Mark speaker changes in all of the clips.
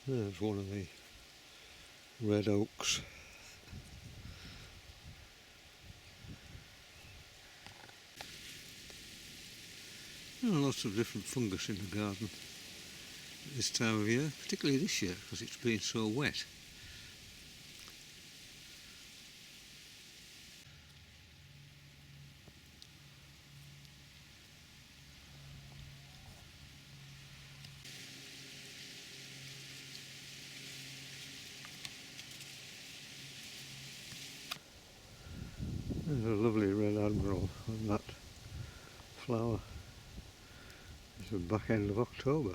Speaker 1: There's one of the red oaks. There are lots of different fungus in the garden at this time of year, particularly this year because it's been so wet. There's a lovely red admiral on that flower. It's the back end of October.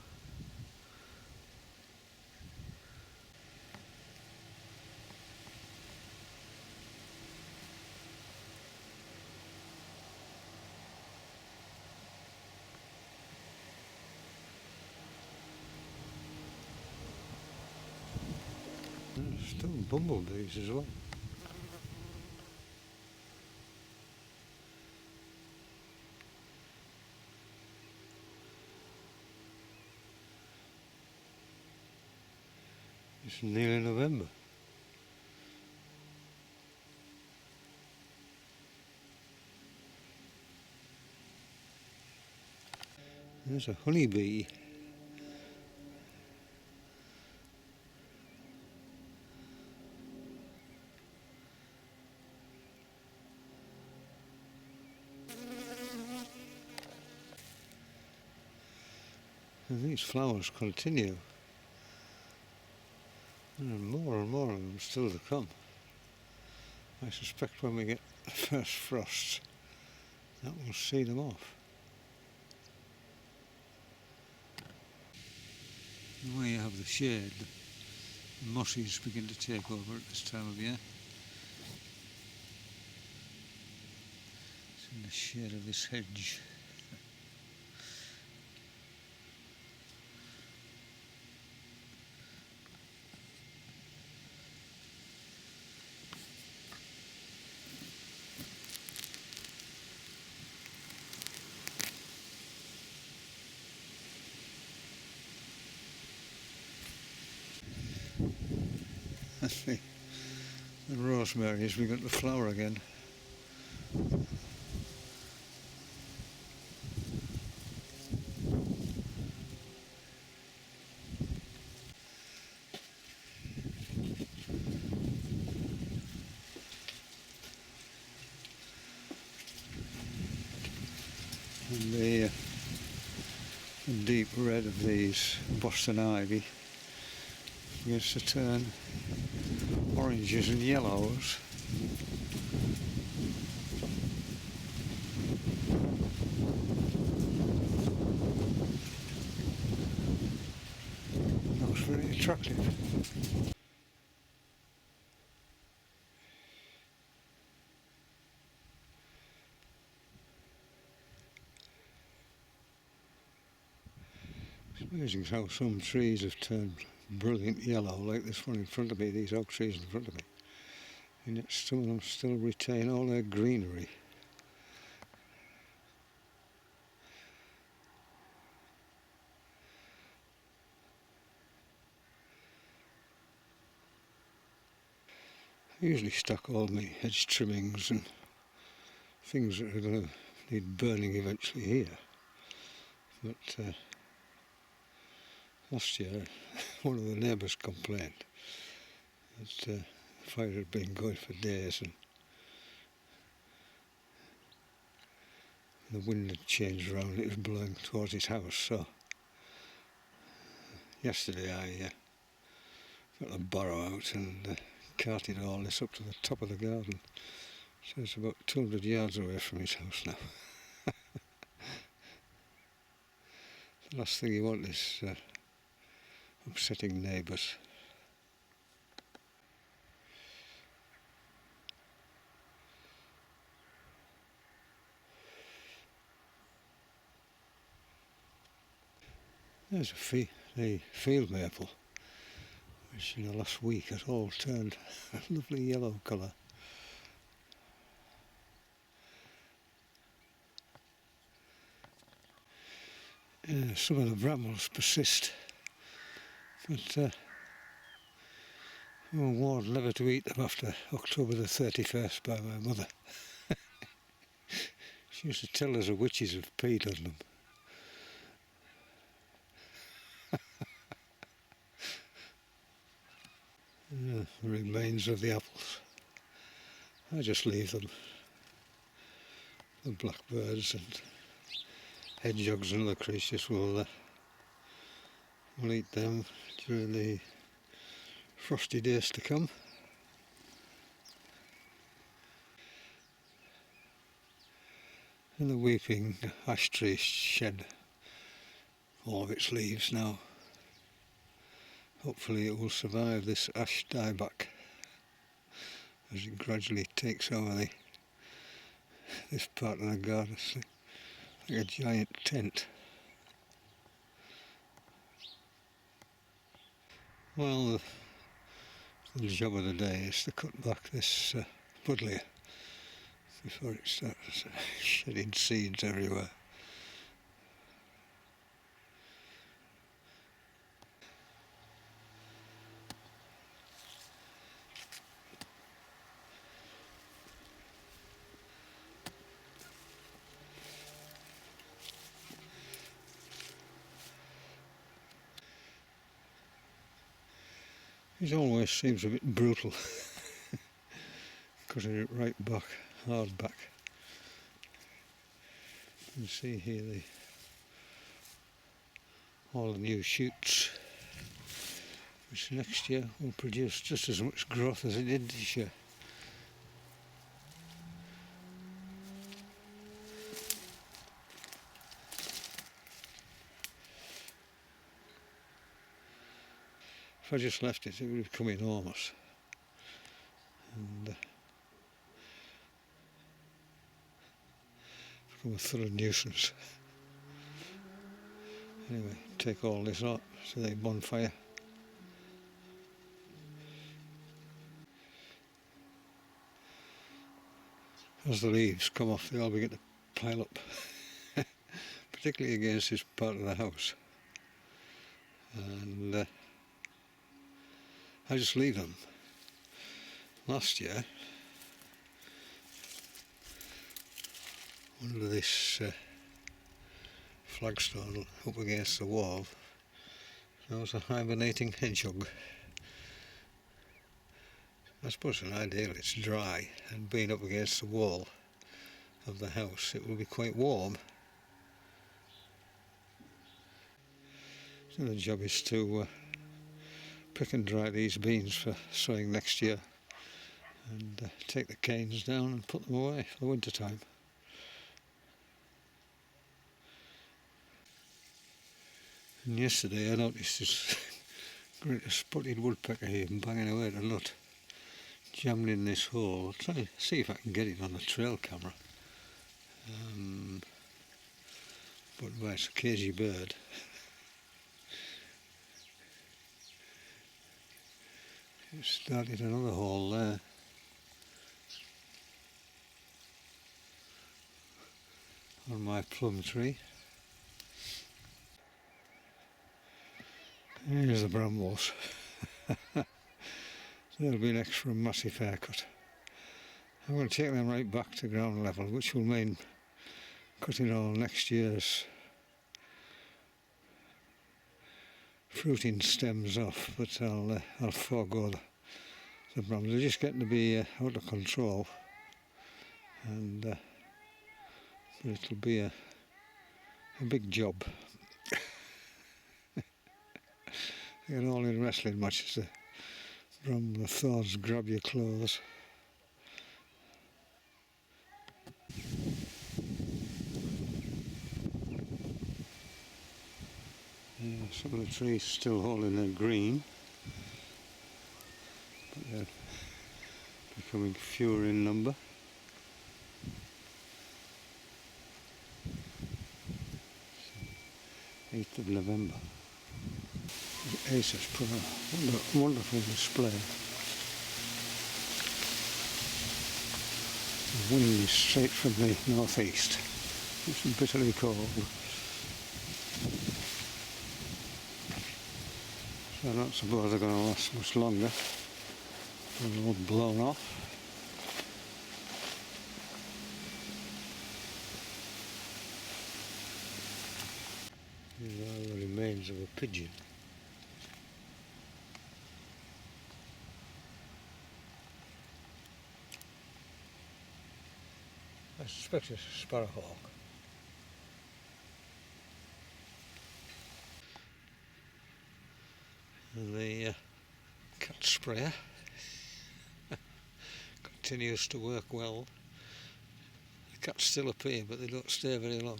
Speaker 1: There's still bumblebees as well. It's nearly November. There's a honeybee. And these flowers continue. There are more and more of them still to come. I suspect when we get the first frosts, that will see them off. And where you have the shade, the mosses begin to take over at this time of year. It's in the shade of this hedge. The rosemary has begun to flower again. And the deep red of these Boston ivy begins to turn oranges and yellows. Looks very attractive. It's amazing how some trees have turned brilliant yellow, like this one in front of me, these oak trees in front of me. And yet some of them still retain all their greenery. I usually stock all my hedge trimmings and things that are going to need burning eventually here. But last year one of the neighbours complained that the fire had been going for days and the wind had changed around, it was blowing towards his house, so yesterday I got a barrow out and carted all this up to the top of the garden, so it's about 200 yards away from his house now. The last thing you want is upsetting neighbours. There's the field maple, which in the last week has all turned a lovely yellow colour. Some of the brambles persist, but We were warned never to eat them after October the 31st by my mother. She used to tell us the witches have peed on them. The remains of the apples. I just leave them. The blackbirds and hedgehogs and other creatures will eat them during the frosty days to come. And the weeping ash tree shed all of its leaves now. Hopefully it will survive this ash dieback as it gradually takes over this part of the garden. It's like a giant tent. Well, the job of the day is to cut back this buddleia before it starts shedding seeds everywhere. It always seems a bit brutal, cutting it right back, hard back. You can see here all the new shoots, which next year will produce just as much growth as it did this year. If I just left it, it would become enormous. And become a thorough nuisance. Anyway, take all this out to the bonfire. As the leaves come off, they all begin to pile up, particularly against this part of the house. And I just leave them. Last year, under this flagstone up against the wall, there was a hibernating hedgehog. I suppose in ideal it's dry, and being up against the wall of the house it will be quite warm. So the job is to pick and dry these beans for sowing next year, and take the canes down and put them away for the winter time. And yesterday I noticed this great spotted woodpecker here banging away at a nut, jammed in this hole. I'll try and see if I can get it on the trail camera. But well, it's a cagey bird. It started another hole there. On my plum tree. Here's the brambles. They'll be next for a massive haircut. I'm going to take them right back to ground level, which will mean cutting all next year's fruiting stems off, but I'll forego the brambles. They're just getting to be out of control, and but it'll be a big job. They're all in wrestling matches. The thorns grab your clothes. Some of the trees still holding their green, but they're becoming fewer in number. So, 8th of November. The Ace has put a wonderful display. The wind is straight from the northeast. It's bitterly cold. So I don't suppose they're going to last much longer. The wood blown off. These are the remains of a pigeon. I suspect it's a sparrowhawk. And the cat sprayer continues to work well. The cats still appear, but they don't stay very long.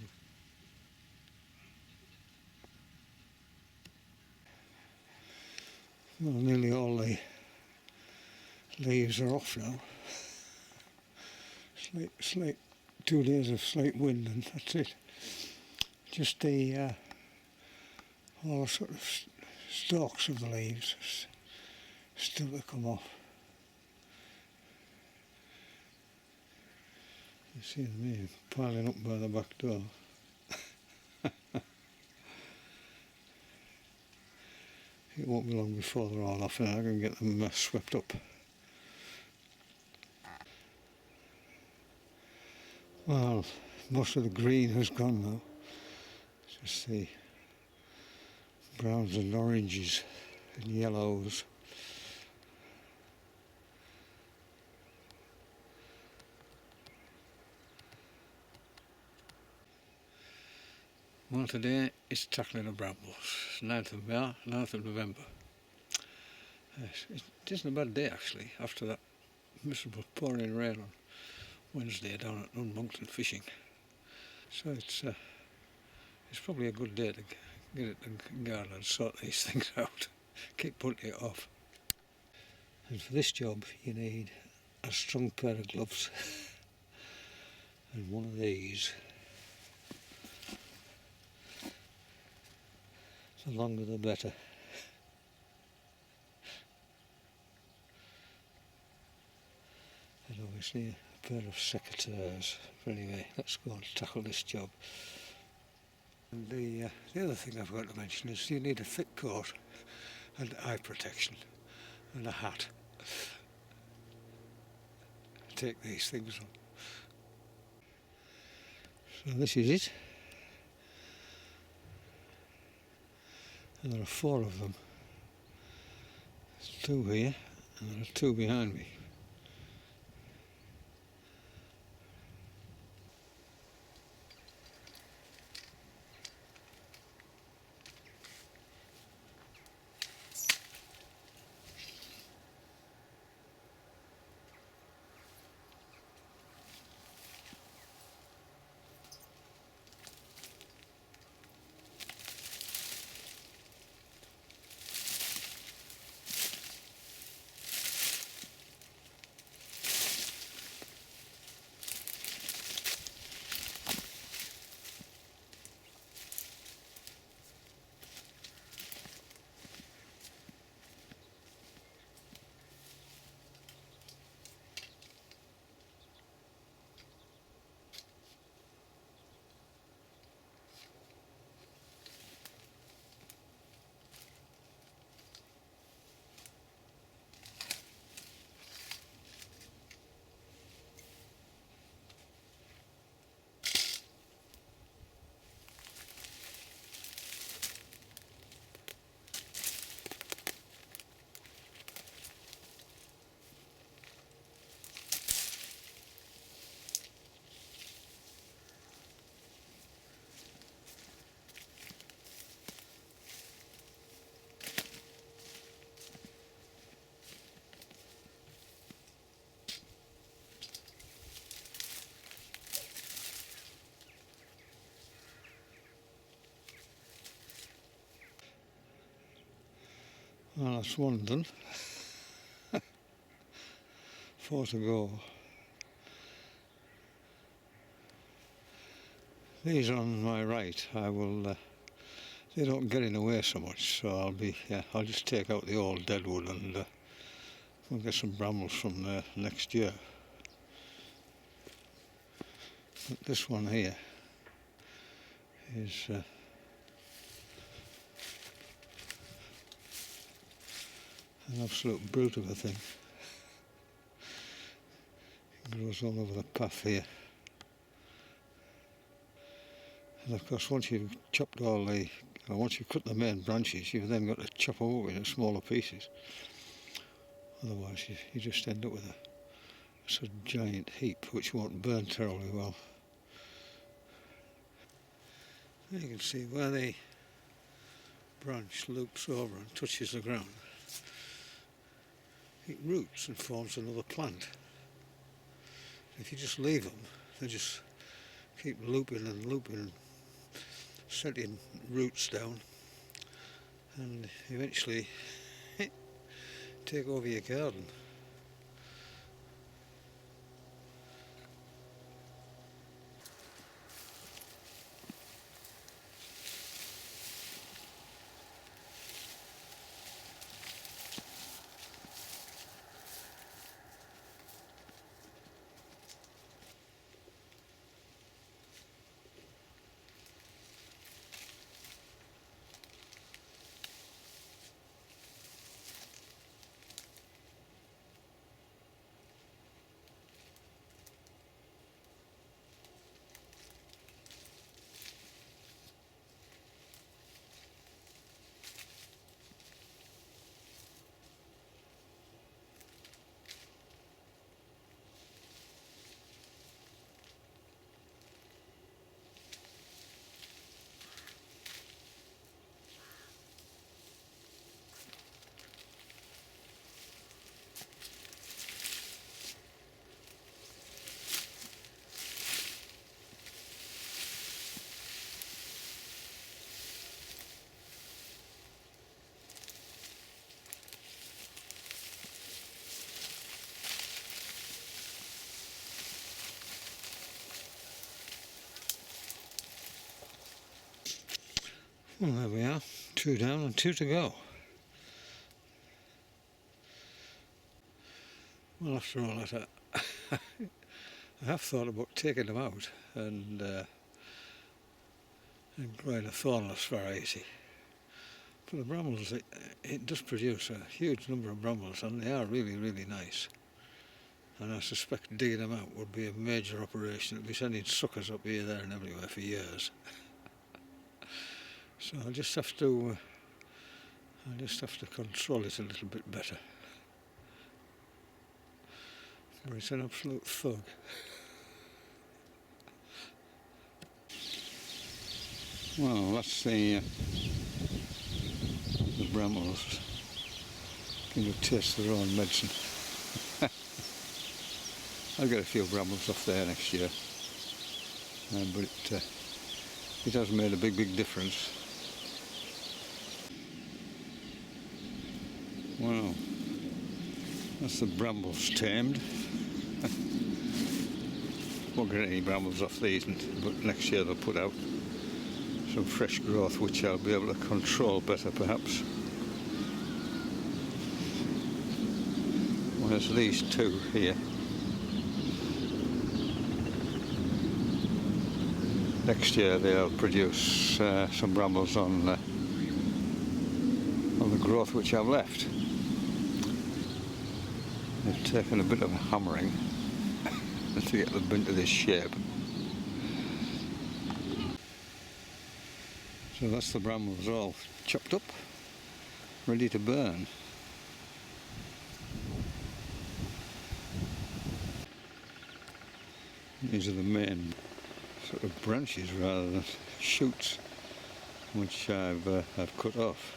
Speaker 1: Well, nearly all the leaves are off now. Slight 2 days of slight wind and that's it. Just the all the sort of stalks of the leaves still to come off. You see me piling up by the back door. It won't be long before they're all off and I can get them swept up. Well, most of the green has gone now. Just the browns and oranges and yellows. Well, today it's tackling the brambles. 9th of November. It isn't a bad day actually, after that miserable pouring rain on Wednesday down at Nunmonkton fishing. So it's probably a good day to get it to garden and sort these things out. Keep putting it off. And for this job you need a strong pair of gloves and one of these. The longer the better. And obviously a pair of secateurs. But anyway, let's go and tackle this job. And the other thing I've got to mention is you need a thick coat and eye protection and a hat. Take these things on. So this is it. And there are 4 of them. There's 2 here and there are 2 behind me. Well, that's one done. 4 to go. These on my right, I will. They don't get in the way so much, so I'll just take out the old dead wood and we'll get some brambles from there next year. But this one here is an absolute brute of a thing. grows all over the path here. And of course once you've chopped once you've cut the main branches, you've then got to chop them up into smaller pieces. Otherwise you just end up with a sort of giant heap which won't burn terribly well. You can see where the branch loops over and touches the ground, it roots and forms another plant. If you just leave them, they just keep looping and looping, setting roots down, and eventually take over your garden. Well, there we are, 2 down and 2 to go. Well, after all that, I have thought about taking them out and growing a thornless variety. For the brambles, it does produce a huge number of brambles, and they are really, really nice. And I suspect digging them out would be a major operation. It'd be sending suckers up here, there and everywhere for years. So I'll just have to control it a little bit better. But it's an absolute thug. Well, that's the brambles. Going to taste their own medicine. I'll get a few brambles off there next year, but it has made a big difference. Well, that's the brambles tamed. Won't get any brambles off these, but next year they'll put out some fresh growth which I'll be able to control better perhaps. Well, there's these 2 here. Next year they'll produce some brambles on the growth which I've left. They've taken a bit of a hammering to get them into this shape. So that's the brambles all chopped up, ready to burn. These are the main sort of branches rather than shoots which I've cut off.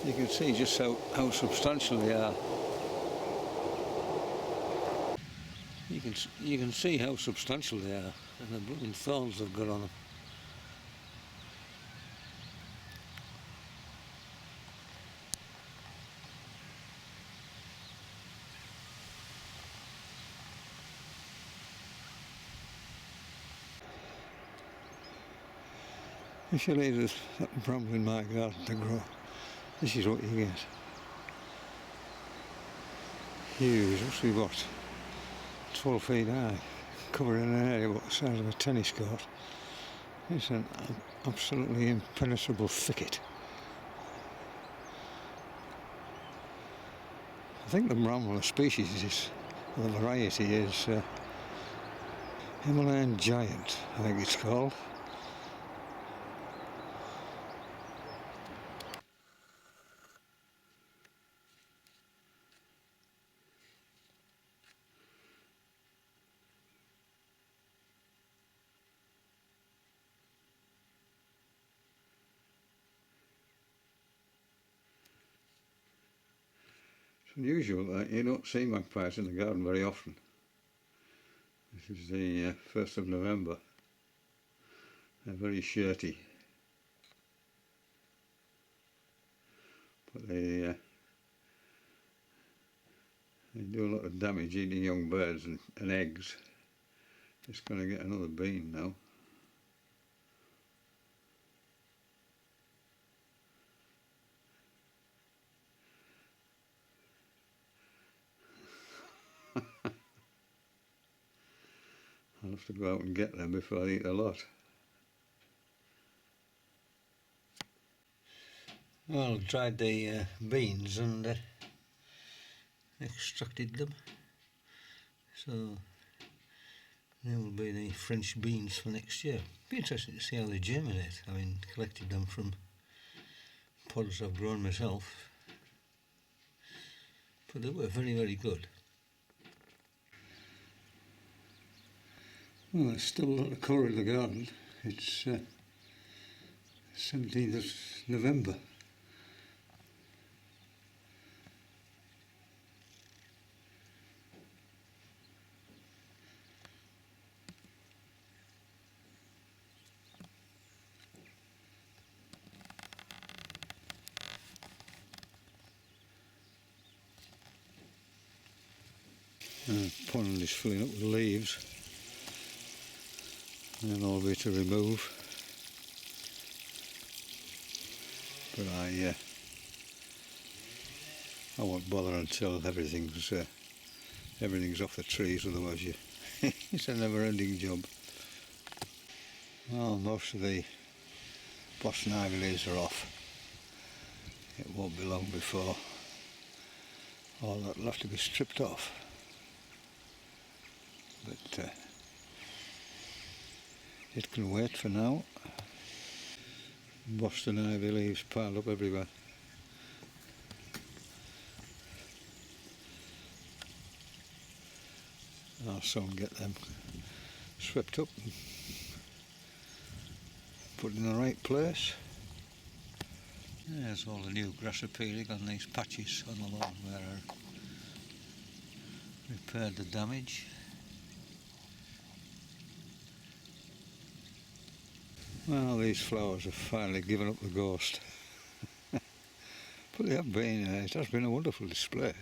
Speaker 1: You can see just how substantial they are. You can see how substantial they are, and the blooming thorns they've got on them. If you leave that bramble in my garden to grow, this is what you get. Huge, must be what, 12 feet high, covering an area about the size of a tennis court. It's an absolutely impenetrable thicket. I think the bramble species is, the variety is Himalayan Giant, I think it's called. It's unusual that you don't see magpies in the garden very often. This is the 1st of November. They're very shirty, but they do a lot of damage eating young birds and eggs. Just going to get another bean now. I'll have to go out and get them before I eat a lot. Well, I've dried the beans and extracted them, so they will be the French beans for next year. Be interesting to see how they germinate. I mean, collected them from pods I've grown myself, but they were very, very good. Well, there's still a lot of colour in the garden. It's 17th of November. The pond is filling up with leaves, and all be to remove. But I won't bother until everything's off the trees. Otherwise, it's a never-ending job. Well, most of the Boston ivy leaves are off. It won't be long before all that will have to be stripped off. But it can wait for now. Boston ivy leaves piled up everywhere. I'll soon get them swept up and put in the right place. There's all the new grass appearing on these patches on the lawn where I repaired the damage. Well, these flowers have finally given up the ghost. But they have been, it has been a wonderful display.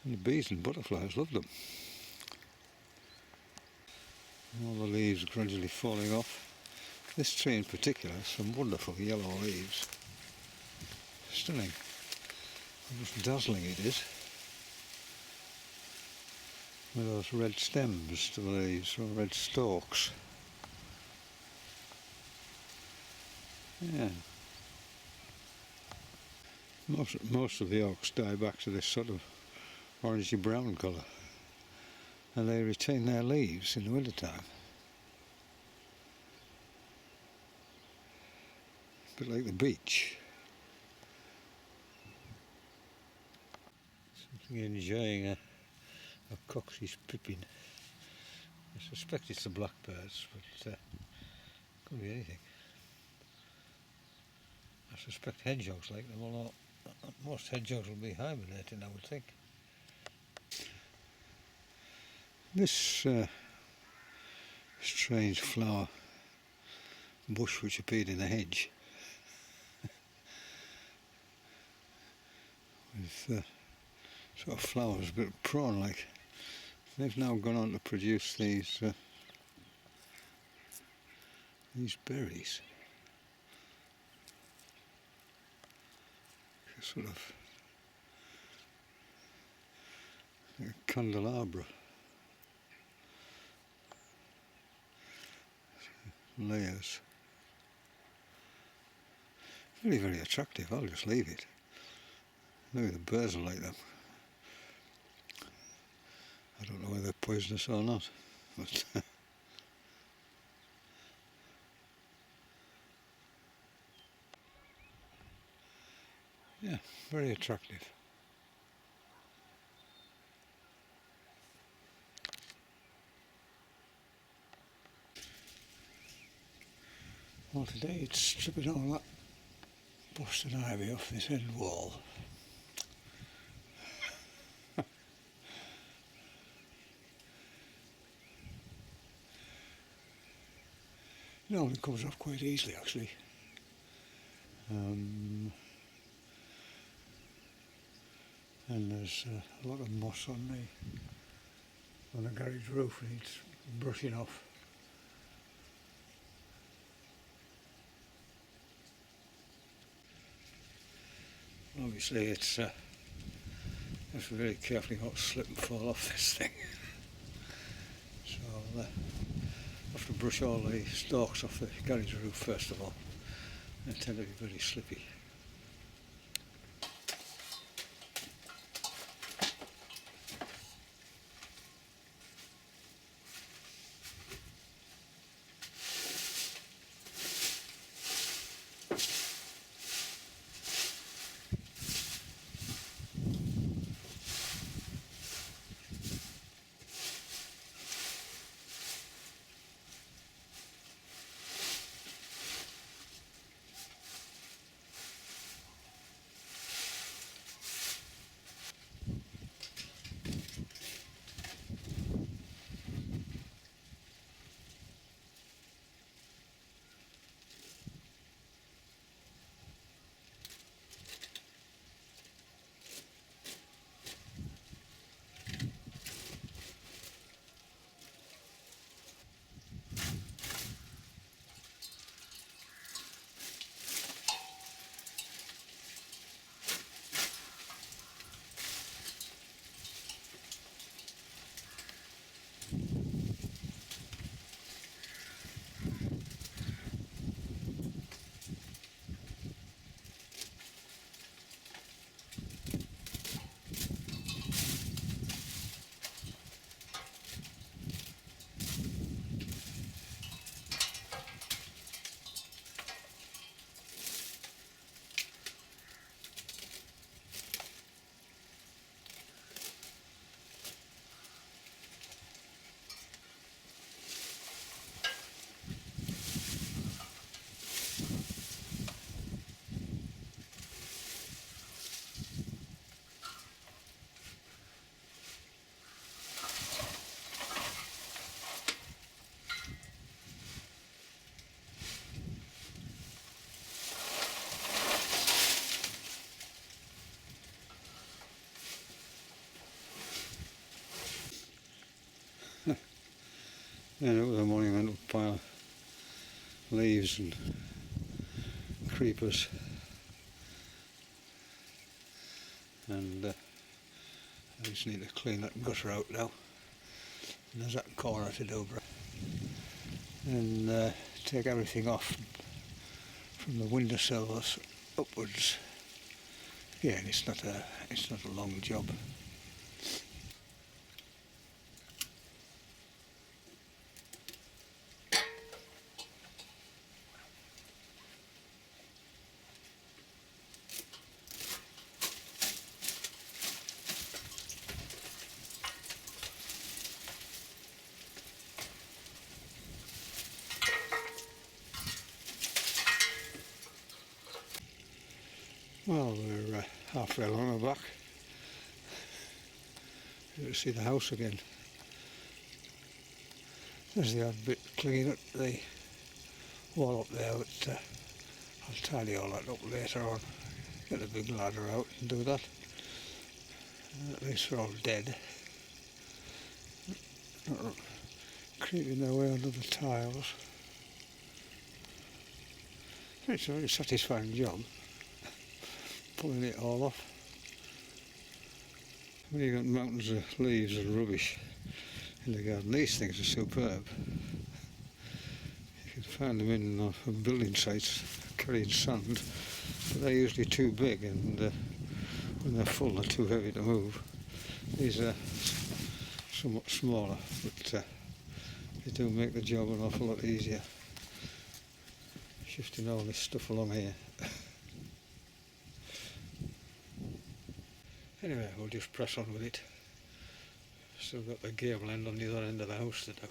Speaker 1: And the bees and butterflies love them. All the leaves gradually falling off. This tree in particular has some wonderful yellow leaves. Stunning. Just dazzling it is. With those red stems to the leaves, or red stalks. Yeah. Most of the oaks die back to this sort of orangey brown colour, and they retain their leaves in the winter time. A bit like the beech. Something enjoying a Cox's pippin. I suspect it's the blackbirds, but could be anything. I suspect hedgehogs like them a lot. Most hedgehogs will be hibernating, I would think. This strange flower bush which appeared in a hedge with sort of flowers, a bit prawn-like. They've now gone on to produce these berries. Sort of candelabra layers. Very, very attractive. I'll just leave it. Maybe the birds will like them. I don't know whether they're poisonous or not. But yeah, very attractive. Well, today it's stripping all that Boston ivy off this end wall. It normally comes off quite easily, actually. And there's a lot of moss on the garage roof, and it's brushing off. Obviously, it's have to be very careful not to slip and fall off this thing. So I'll have to brush all the stalks off the garage roof first of all. They tend to be very slippy. Yeah, it was a monumental pile of leaves and creepers, and I just need to clean that gutter out now. And there's that corner to do, and take everything off from the windowsills upwards. Yeah, and it's not a long job. Well, we're halfway along the back. You see the house again. There's the odd bit clinging up the wall up there, but I'll tidy all that up later on. Get the big ladder out and do that. At least they're all dead. Not creeping their way under the tiles. It's a very satisfying job, pulling it all off. When you've got mountains of leaves and rubbish in the garden, these things are superb. You can find them in building sites carrying sand. but they're usually too big, and when they're full they're too heavy to move. These are somewhat smaller, but they do make the job an awful lot easier, shifting all this stuff along here. Anyway, we'll just press on with it. Still got the gable end on the other end of the house to do.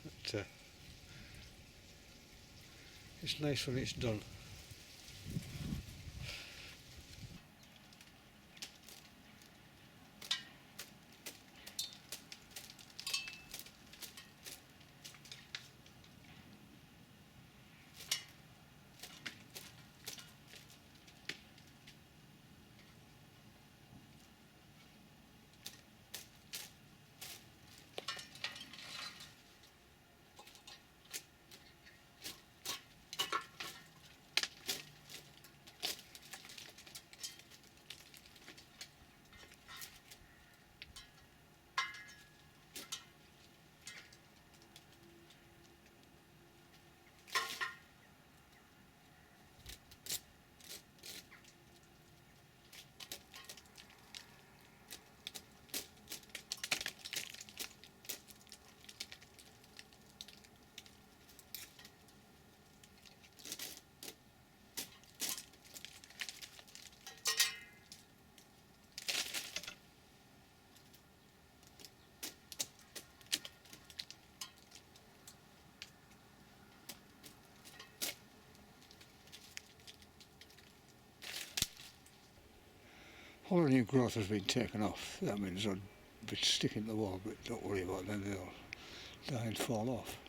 Speaker 1: But it's nice when it's done. All the new growth has been taken off. That means a bit sticking to the wall, but don't worry about them, they'll die and fall off.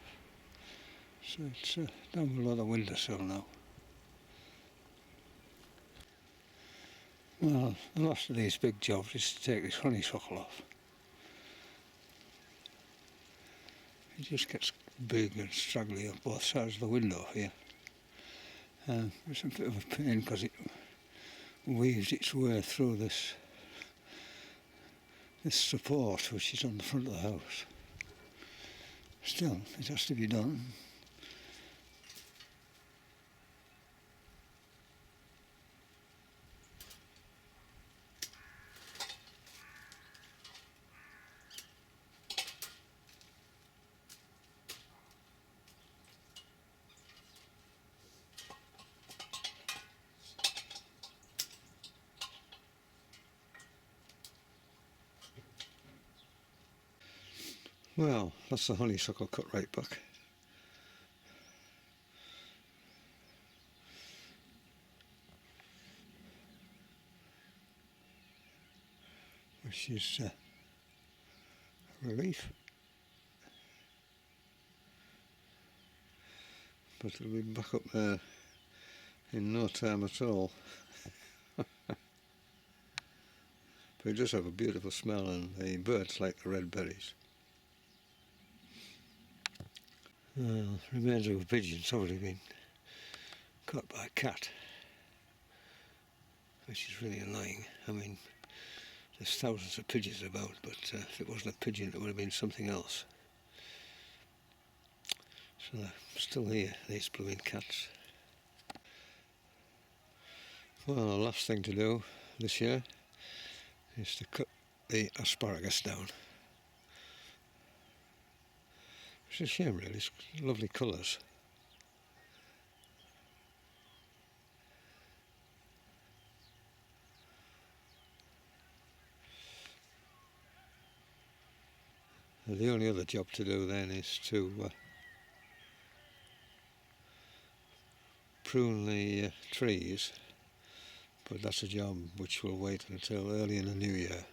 Speaker 1: So it's down below the windowsill now. Well, the last of these big jobs is to take this honeysuckle off. It just gets big and straggly on both sides of the window here. It's a bit of a pain because it weaves its way through this support which is on the front of the house. Still, it has to be done. Well, that's the honeysuckle cut right back. Which is a relief. But it'll be back up there in no time at all. But it does have a beautiful smell, and the birds like the red berries. Remains of a pigeon's already been caught by a cat, which is really annoying. I mean, there's thousands of pigeons about, but if it wasn't a pigeon, it would have been something else. So they're still here, these blooming cats. Well, the last thing to do this year is to cut the asparagus down. It's a shame really, it's lovely colours. The only other job to do then is to prune the trees, but that's a job which will wait until early in the new year.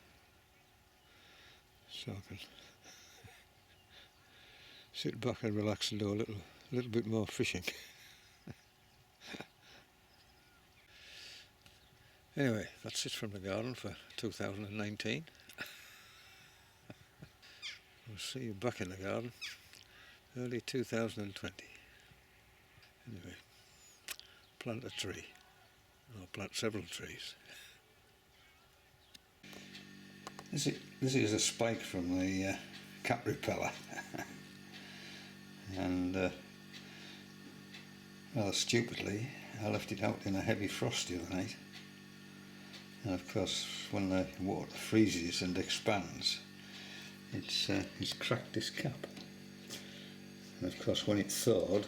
Speaker 1: So I can sit back and relax and do a little bit more fishing. Anyway, that's it from the garden for 2019. We'll see you back in the garden early 2020. Anyway, plant a tree, or plant several trees. This is a spike from the cat repeller. And rather stupidly, I left it out in a heavy frost the other night, and of course when the water freezes and expands, it's cracked this cap, and of course when it thawed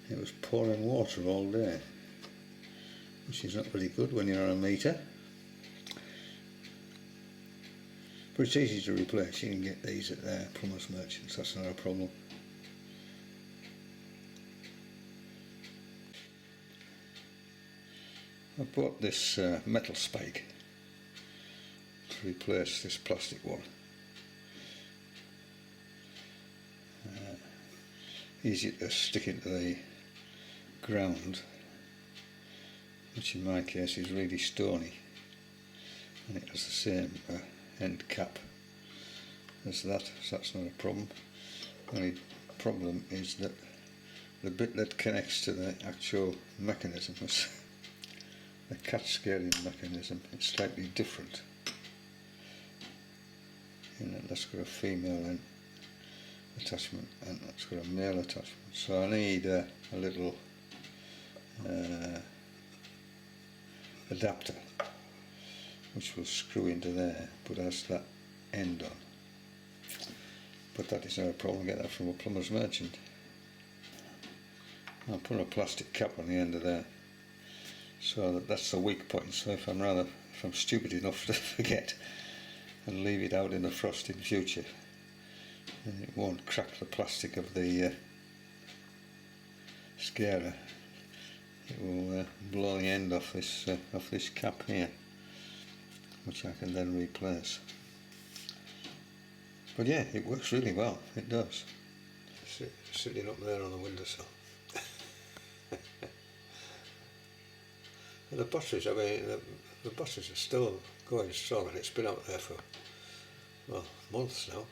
Speaker 1: it was pouring water all day, which is not very good when you're on a meter. But it's easy to replace. You can get these at Plumbers Merchants, that's not a problem. I bought this metal spike to replace this plastic one. Easy to stick into the ground, which in my case is really stony, and it has the same end cap as that, so that's not a problem. The only problem is that the bit that connects to the actual mechanism, the catch scaling mechanism, it's slightly different. That's got a female attachment and that's got a male attachment, so I need a little adapter which will screw into there but has that end on. But that is not a problem, get that from a Plumbers Merchant. I'll put a plastic cap on the end of there, so that's the weak point, so if I'm stupid enough to forget and leave it out in the frost in future, then it won't crack the plastic of the scarer. It will blow the end off this cap here, which I can then replace. But yeah, it works really well, it does. Sitting up there on the windowsill. And the batteries, I mean, the batteries are still going strong, and it's been out there for, well, months now.